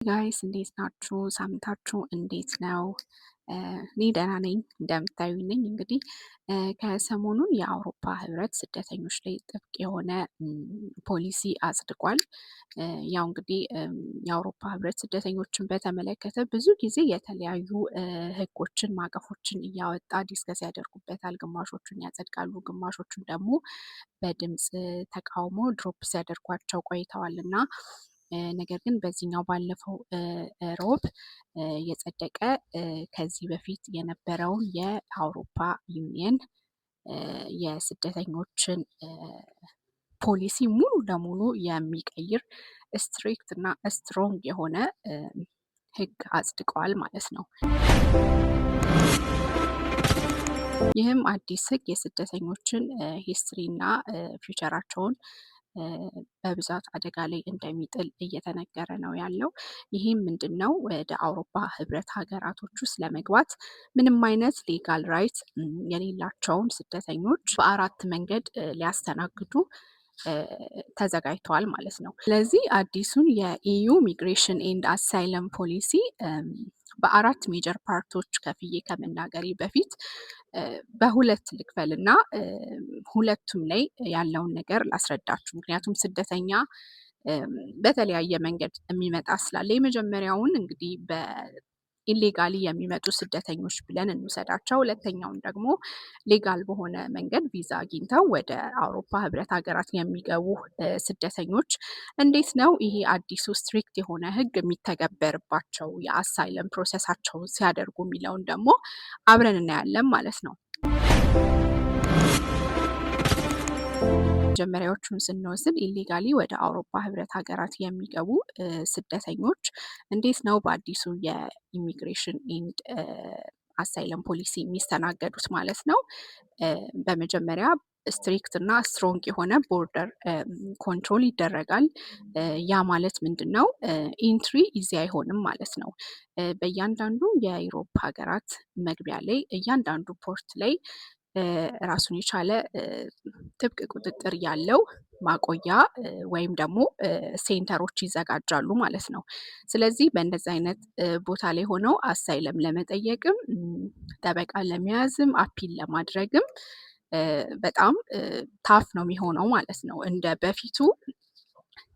ጋይስ እንዴት ናችሁ? ሳምንታችሁ እንዴት ነው? እኔ ደህና ነኝ። እንደምታዩኝ ነኝ። እንግዲህ ከሰሞኑን የአውሮፓ ህብረት ስደተኞች ላይ ጥብቅ የሆነ ፖሊሲ አጽድቋል። ያው እንግዲህ የአውሮፓ ህብረት ስደተኞችን በተመለከተ ብዙ ጊዜ የተለያዩ ህጎችን፣ ማዕቀፎችን እያወጣ ዲስከስ ያደርጉበታል። ግማሾቹን ያጸድቃሉ፣ ግማሾቹን ደግሞ በድምፅ ተቃውሞ ድሮፕ ሲያደርጓቸው ቆይተዋል እና ነገር ግን በዚህኛው ባለፈው ሮብ የጸደቀ ከዚህ በፊት የነበረውን የአውሮፓ ዩኒየን የስደተኞችን ፖሊሲ ሙሉ ለሙሉ የሚቀይር ስትሪክት እና ስትሮንግ የሆነ ህግ አጽድቀዋል ማለት ነው። ይህም አዲስ ህግ የስደተኞችን ሂስትሪ እና ፊውቸራቸውን በብዛት አደጋ ላይ እንደሚጥል እየተነገረ ነው ያለው። ይህም ምንድነው? ወደ አውሮፓ ህብረት ሀገራቶች ውስጥ ለመግባት ምንም አይነት ሌጋል ራይት የሌላቸውን ስደተኞች በአራት መንገድ ሊያስተናግዱ ተዘጋጅተዋል ማለት ነው። ስለዚህ አዲሱን የኢዩ ሚግሬሽን ኤንድ አሳይለም ፖሊሲ በአራት ሜጀር ፓርቶች ከፍዬ ከመናገሬ በፊት በሁለት ልክፈል እና ሁለቱም ላይ ያለውን ነገር ላስረዳችሁ። ምክንያቱም ስደተኛ በተለያየ መንገድ የሚመጣ ስላለ የመጀመሪያውን እንግዲህ ኢሌጋሊ የሚመጡ ስደተኞች ብለን እንውሰዳቸው። ሁለተኛውን ደግሞ ሌጋል በሆነ መንገድ ቪዛ አግኝተው ወደ አውሮፓ ህብረት ሀገራት የሚገቡ ስደተኞች እንዴት ነው ይሄ አዲሱ ስትሪክት የሆነ ህግ የሚተገበርባቸው የአሳይለም ፕሮሰሳቸው ሲያደርጉ የሚለውን ደግሞ አብረን እናያለን ማለት ነው። መጀመሪያዎቹን ስንወስድ ኢሌጋሊ ወደ አውሮፓ ህብረት ሀገራት የሚገቡ ስደተኞች እንዴት ነው በአዲሱ የኢሚግሬሽን ኤንድ አሳይለም ፖሊሲ የሚስተናገዱት ማለት ነው። በመጀመሪያ ስትሪክት እና ስትሮንግ የሆነ ቦርደር ኮንትሮል ይደረጋል። ያ ማለት ምንድን ነው? ኢንትሪ ኢዚ አይሆንም ማለት ነው። በእያንዳንዱ የዩሮፕ ሀገራት መግቢያ ላይ እያንዳንዱ ፖርት ላይ ራሱን የቻለ ጥብቅ ቁጥጥር ያለው ማቆያ ወይም ደግሞ ሴንተሮች ይዘጋጃሉ ማለት ነው። ስለዚህ በእንደዚህ አይነት ቦታ ላይ ሆነው አሳይለም ለመጠየቅም ጠበቃ ለመያዝም አፒል ለማድረግም በጣም ታፍ ነው የሚሆነው ማለት ነው። እንደ በፊቱ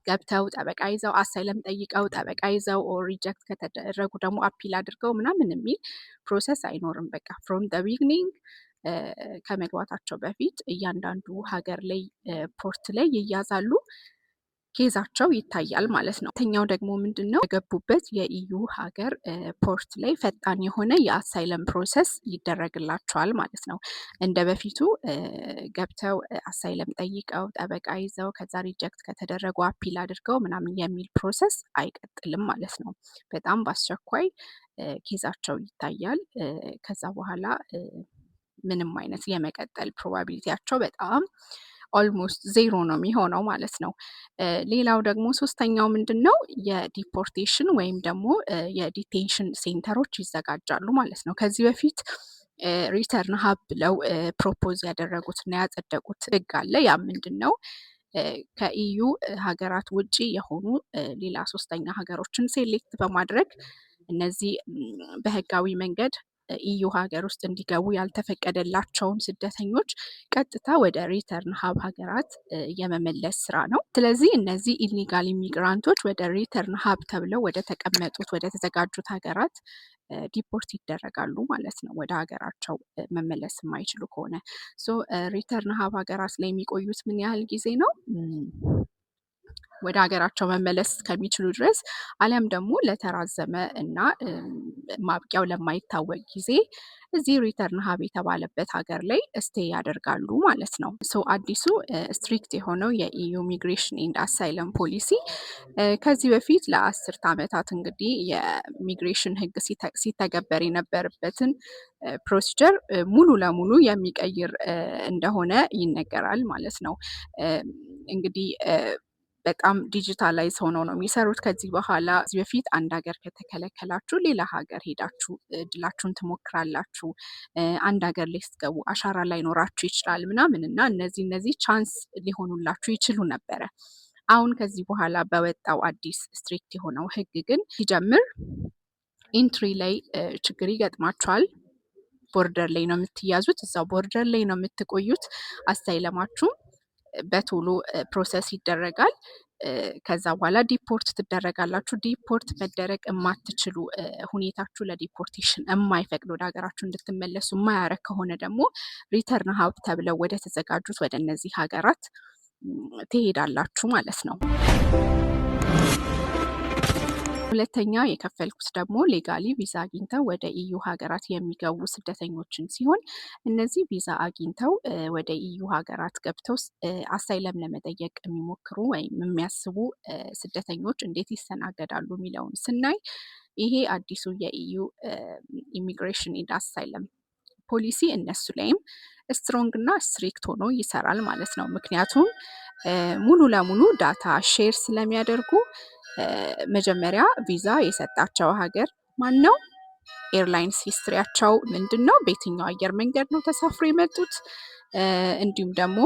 ገብተው ጠበቃ ይዘው አሳይለም ጠይቀው ጠበቃ ይዘው ኦር ሪጀክት ከተደረጉ ደግሞ አፒል አድርገው ምናምን የሚል ፕሮሰስ አይኖርም። በቃ ፍሮም ደ ቢግኒንግ ከመግባታቸው በፊት እያንዳንዱ ሀገር ላይ ፖርት ላይ ይያዛሉ፣ ኬዛቸው ይታያል ማለት ነው። ሁለተኛው ደግሞ ምንድን ነው? የገቡበት የኢዩ ሀገር ፖርት ላይ ፈጣን የሆነ የአሳይለም ፕሮሰስ ይደረግላቸዋል ማለት ነው። እንደ በፊቱ ገብተው አሳይለም ጠይቀው ጠበቃ ይዘው ከዛ ሪጀክት ከተደረጉ አፒል አድርገው ምናምን የሚል ፕሮሰስ አይቀጥልም ማለት ነው። በጣም በአስቸኳይ ኬዛቸው ይታያል። ከዛ በኋላ ምንም አይነት የመቀጠል ፕሮባቢሊቲያቸው በጣም ኦልሞስት ዜሮ ነው የሚሆነው ማለት ነው። ሌላው ደግሞ ሶስተኛው ምንድን ነው? የዲፖርቴሽን ወይም ደግሞ የዲቴንሽን ሴንተሮች ይዘጋጃሉ ማለት ነው። ከዚህ በፊት ሪተርን ሀብ ብለው ፕሮፖዝ ያደረጉት እና ያጸደቁት ህግ አለ። ያ ምንድን ነው? ከኢዩ ሀገራት ውጪ የሆኑ ሌላ ሶስተኛ ሀገሮችን ሴሌክት በማድረግ እነዚህ በህጋዊ መንገድ ኢዩ ሀገር ውስጥ እንዲገቡ ያልተፈቀደላቸውን ስደተኞች ቀጥታ ወደ ሪተርን ሀብ ሀገራት የመመለስ ስራ ነው። ስለዚህ እነዚህ ኢሊጋል ኢሚግራንቶች ወደ ሪተርን ሀብ ተብለው ወደ ተቀመጡት ወደ ተዘጋጁት ሀገራት ዲፖርት ይደረጋሉ ማለት ነው፣ ወደ ሀገራቸው መመለስ የማይችሉ ከሆነ። ሪተርን ሀብ ሀገራት ላይ የሚቆዩት ምን ያህል ጊዜ ነው? ወደ ሀገራቸው መመለስ ከሚችሉ ድረስ አሊያም ደግሞ ለተራዘመ እና ማብቂያው ለማይታወቅ ጊዜ እዚህ ሪተርን ሀብ የተባለበት ሀገር ላይ ስቴ ያደርጋሉ ማለት ነው። አዲሱ ስትሪክት የሆነው የኢዩ ሚግሬሽን ኤንድ አሳይለም ፖሊሲ ከዚህ በፊት ለአስርት ዓመታት እንግዲህ የሚግሬሽን ህግ ሲተገበር የነበረበትን ፕሮሲጀር ሙሉ ለሙሉ የሚቀይር እንደሆነ ይነገራል ማለት ነው። እንግዲህ በጣም ዲጂታላይዝ ሆነው ነው የሚሰሩት። ከዚህ በኋላ ከዚህ በፊት አንድ ሀገር ከተከለከላችሁ ሌላ ሀገር ሄዳችሁ እድላችሁን ትሞክራላችሁ። አንድ ሀገር ላይ ስትገቡ አሻራ ላይኖራችሁ ይችላል ምናምን እና እነዚህ ቻንስ ሊሆኑላችሁ ይችሉ ነበረ። አሁን ከዚህ በኋላ በወጣው አዲስ ስትሪክት የሆነው ህግ ግን ሲጀምር ኢንትሪ ላይ ችግር ይገጥማችኋል። ቦርደር ላይ ነው የምትያዙት፣ እዛው ቦርደር ላይ ነው የምትቆዩት። አሳይለማችሁም በቶሎ ፕሮሰስ ይደረጋል። ከዛ በኋላ ዲፖርት ትደረጋላችሁ። ዲፖርት መደረግ የማትችሉ ሁኔታችሁ ለዲፖርቴሽን የማይፈቅድ ወደ ሀገራችሁ እንድትመለሱ የማያረግ ከሆነ ደግሞ ሪተርን ሀብ ተብለው ወደ ተዘጋጁት ወደ እነዚህ ሀገራት ትሄዳላችሁ ማለት ነው። ሁለተኛ የከፈልኩት ደግሞ ሌጋሊ ቪዛ አግኝተው ወደ ኢዩ ሀገራት የሚገቡ ስደተኞችን ሲሆን እነዚህ ቪዛ አግኝተው ወደ ኢዩ ሀገራት ገብተው አሳይለም ለመጠየቅ የሚሞክሩ ወይም የሚያስቡ ስደተኞች እንዴት ይስተናገዳሉ የሚለውን ስናይ ይሄ አዲሱ የኢዩ ኢሚግሬሽን ኤንድ አሳይለም ፖሊሲ እነሱ ላይም ስትሮንግ እና ስትሪክት ሆኖ ይሰራል ማለት ነው። ምክንያቱም ሙሉ ለሙሉ ዳታ ሼር ስለሚያደርጉ መጀመሪያ ቪዛ የሰጣቸው ሀገር ማን ነው? ኤርላይንስ ሂስትሪያቸው ምንድን ነው? በየትኛው አየር መንገድ ነው ተሳፍሮ የመጡት? እንዲሁም ደግሞ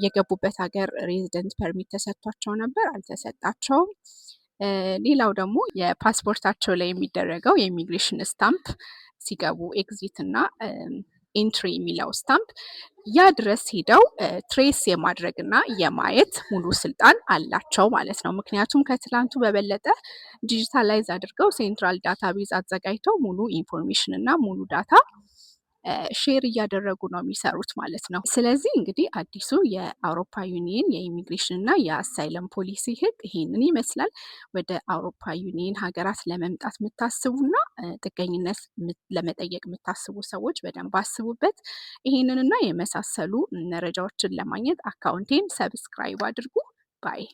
የገቡበት ሀገር ሬዚደንት ፐርሚት ተሰጥቷቸው ነበር? አልተሰጣቸውም? ሌላው ደግሞ የፓስፖርታቸው ላይ የሚደረገው የኢሚግሬሽን ስታምፕ ሲገቡ ኤግዚት እና ኢንትሪ የሚለው ስታምፕ ያ ድረስ ሄደው ትሬስ የማድረግ እና የማየት ሙሉ ስልጣን አላቸው ማለት ነው። ምክንያቱም ከትላንቱ በበለጠ ዲጂታላይዝ አድርገው ሴንትራል ዳታቤዝ አዘጋጅተው ሙሉ ኢንፎርሜሽን እና ሙሉ ዳታ ሼር እያደረጉ ነው የሚሰሩት ማለት ነው። ስለዚህ እንግዲህ አዲሱ የአውሮፓ ዩኒየን የኢሚግሬሽን እና የአሳይለም ፖሊሲ ህግ ይሄንን ይመስላል። ወደ አውሮፓ ዩኒየን ሀገራት ለመምጣት የምታስቡና ጥገኝነት ለመጠየቅ የምታስቡ ሰዎች በደንብ አስቡበት። ይሄንንና የመሳሰሉ መረጃዎችን ለማግኘት አካውንቴን ሰብስክራይብ አድርጉ። ባይ